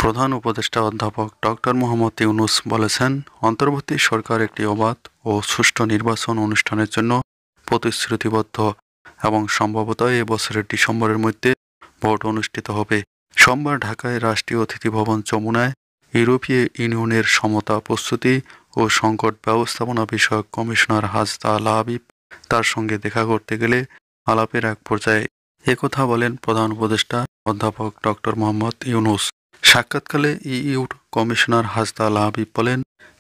প্রধান উপদেষ্টা অধ্যাপক ডক্টর মোহাম্মদ ইউনূস বলেছেন, অন্তর্বর্তী সরকার একটি অবাধ ও সুষ্ঠু নির্বাচন অনুষ্ঠানের জন্য প্রতিশ্রুতিবদ্ধ এবং সম্ভবত এ বছরের ডিসেম্বরের মধ্যে ভোট অনুষ্ঠিত হবে। সোমবার ঢাকায় রাষ্ট্রীয় অতিথি ভবন যমুনায় ইউরোপীয় ইউনিয়নের সমতা প্রস্তুতি ও সংকট ব্যবস্থাপনা বিষয়ক কমিশনার হাজদা আল হাবিব তার সঙ্গে দেখা করতে গেলে আলাপের এক পর্যায়ে একথা বলেন প্রধান উপদেষ্টা অধ্যাপক ডক্টর মোহাম্মদ ইউনূস। সাক্ষাৎকালে ইইউর কমিশনার হাজদা আল হাবিব বলেন,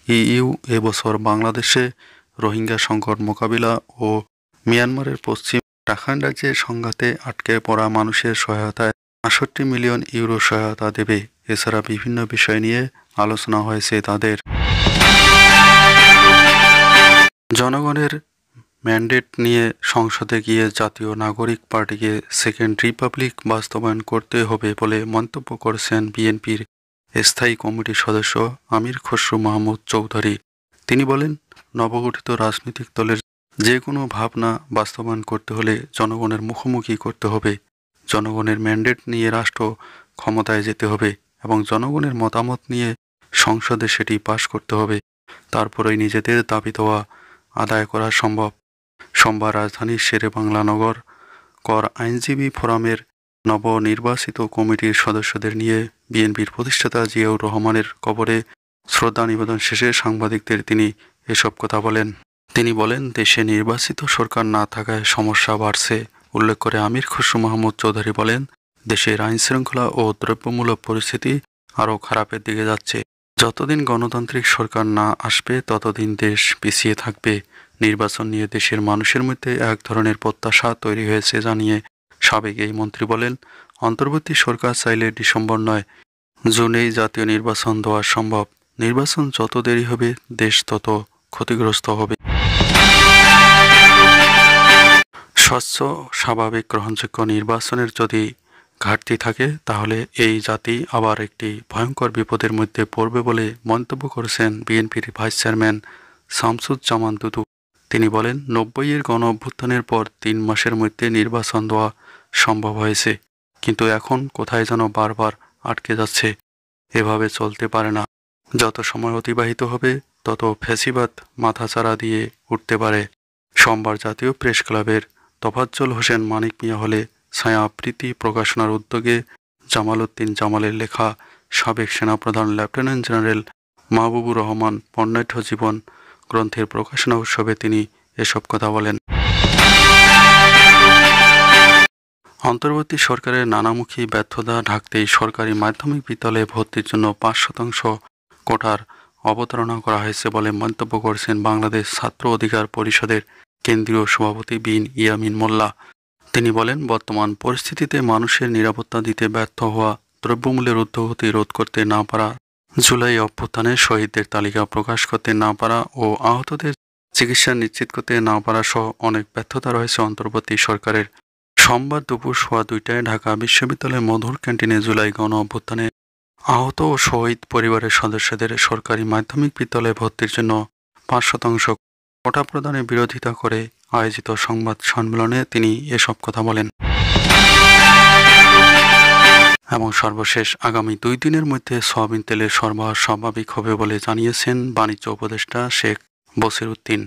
ইইউ এবছর বাংলাদেশে রোহিঙ্গা সংকট মোকাবিলা ও মিয়ানমারের পশ্চিম রাখাইন রাজ্যের সংঘাতে আটকে পড়া মানুষের সহায়তায় ৬৮ মিলিয়ন ইউরো সহায়তা দেবে। এছাড়া বিভিন্ন বিষয় নিয়ে আলোচনা হয়েছে তাদের। জনগণের ম্যান্ডেট নিয়ে সংসদে গিয়ে জাতীয় নাগরিক পার্টিকে সেকেন্ড রিপাবলিক বাস্তবায়ন করতে হবে বলে মন্তব্য করেছেন বিএনপির স্থায়ী কমিটির সদস্য আমির খসরু মাহমুদ চৌধুরী। তিনি বলেন, নবগঠিত রাজনৈতিক দলের যে কোনো ভাবনা বাস্তবায়ন করতে হলে জনগণের মুখোমুখি করতে হবে। জনগণের ম্যান্ডেট নিয়ে রাষ্ট্র ক্ষমতায় যেতে হবে এবং জনগণের মতামত নিয়ে সংসদে সেটি পাশ করতে হবে। তারপরেই নিজেদের দাবি দেওয়া আদায় করা সম্ভব। সোমবার রাজধানীর শেরেবাংলা নগর কর আইনজীবী ফোরামের নবনির্বাচিত কমিটির সদস্যদের নিয়ে বিএনপির প্রতিষ্ঠাতা জিয়াউর রহমানের কবরে শ্রদ্ধা নিবেদন শেষে সাংবাদিকদের তিনি এসব কথা বলেন। তিনি বলেন, দেশে নির্বাচিত সরকার না থাকায় সমস্যা বাড়ছে উল্লেখ করে আমির খসরু মাহমুদ চৌধুরী বলেন, দেশের আইনশৃঙ্খলা ও দ্রব্যমূল্য পরিস্থিতি আরও খারাপের দিকে যাচ্ছে। যতদিন গণতান্ত্রিক সরকার না আসবে ততদিন দেশ পিছিয়ে থাকবে। নির্বাচন নিয়ে দেশের মানুষের মধ্যে এক ধরনের প্রত্যাশা তৈরি হয়েছে জানিয়ে সাবেক এই মন্ত্রী বলেন, অন্তর্বর্তী সরকার চাইলে ডিসেম্বর নয়, জুনেই জাতীয় নির্বাচন দেওয়া সম্ভব। নির্বাচন যত দেরি হবে দেশ তত ক্ষতিগ্রস্ত হবে। স্বচ্ছ, স্বাভাবিক, গ্রহণযোগ্য নির্বাচনের যদি ঘাটতি থাকে তাহলে এই জাতি আবার একটি ভয়ঙ্কর বিপদের মধ্যে পড়বে বলে মন্তব্য করেছেন বিএনপির ভাইস চেয়ারম্যান শামসুজ্জামান দুদু। তিনি বলেন, ৯০-এর গণ অভ্যুত্থানের পর ৩ মাসের মধ্যে নির্বাচন দেওয়া সম্ভব হয়েছে, কিন্তু এখন কোথায় যেন বারবার আটকে যাচ্ছে। এভাবে চলতে পারে না। যত সময় অতিবাহিত হবে তত ফ্যাসিবাদ মাথাচাড়া দিয়ে উঠতে পারে। সোমবার জাতীয় প্রেস ক্লাবের তোফাজ্জল হোসেন মানিক মিয়া হলে ছায়া আবৃত্তি প্রকাশনার উদ্যোগে জামাল উদ্দিন জামালের লেখা সাবেক সেনাপ্রধান লেফটেন্যান্ট জেনারেল মাহবুবুর রহমান বর্ণাঢ্য জীবন গ্রন্থের প্রকাশনা উৎসবে তিনি এসব কথা বলেন। অন্তর্বর্তী সরকারের নানামুখী ব্যর্থতা ঢাকতেই সরকারি মাধ্যমিক বিদ্যালয়ে ভর্তির জন্য ৫% কোটার অবতারণা করা হয়েছে বলে মন্তব্য করেছেন বাংলাদেশ ছাত্র অধিকার পরিষদের কেন্দ্রীয় সভাপতি বিন ইয়ামিন মোল্লা। তিনি বলেন, বর্তমান পরিস্থিতিতে মানুষের নিরাপত্তা দিতে ব্যর্থ হওয়া, দ্রব্যমূল্যের ঊর্ধ্বগতি রোধ করতে না পারা, জুলাই অভ্যুত্থানে শহীদদের তালিকা প্রকাশ করতে না পারা ও আহতদের চিকিৎসা নিশ্চিত করতে না পারা সহ অনেক ব্যর্থতা রয়েছে অন্তর্বর্তী সরকারের। সোমবার দুপুর 2:15টায় ঢাকা বিশ্ববিদ্যালয়ের মধুর ক্যান্টিনে জুলাই গণ অভ্যুত্থানে আহত ও শহীদ পরিবারের সদস্যদের সরকারি মাধ্যমিক বিদ্যালয়ে ভর্তির জন্য ৫% কোটা প্রদানের বিরোধিতা করে আয়োজিত সংবাদ সম্মেলনে তিনি এসব কথা বলেন। এবং সর্বশেষ, আগামী 2 দিনের মধ্যে সয়াবিন তেলের সরবরাহ স্বাভাবিক হবে বলে জানিয়েছেন বাণিজ্য উপদেষ্টা শেখ বসিরউদ্দিন।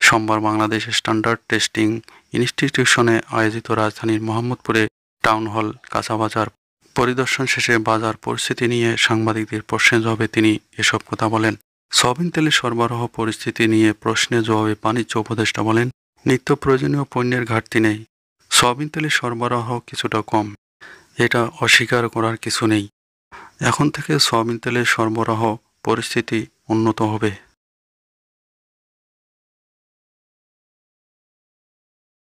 সোমবার বাংলাদেশ স্ট্যান্ডার্ড টেস্টিং ইনস্টিটিউশনে আয়োজিত রাজধানীর মোহাম্মদপুরে টাউন হল কাঁচাবাজার পরিদর্শন শেষে বাজার পরিস্থিতি নিয়ে সাংবাদিকদের প্রশ্নের জবাবে তিনি এসব কথা বলেন। সয়াবিন তেলের সরবরাহ পরিস্থিতি নিয়ে প্রশ্নের জবাবে বাণিজ্য উপদেষ্টা বলেন, নিত্য প্রয়োজনীয় পণ্যের ঘাটতি নেই, সয়াবিন তেলের সরবরাহ কিছুটা কম, এটা অস্বীকার করার কিছু নেই। এখন থেকে সয়াবিন তেলের সরবরাহ পরিস্থিতি উন্নত হবে।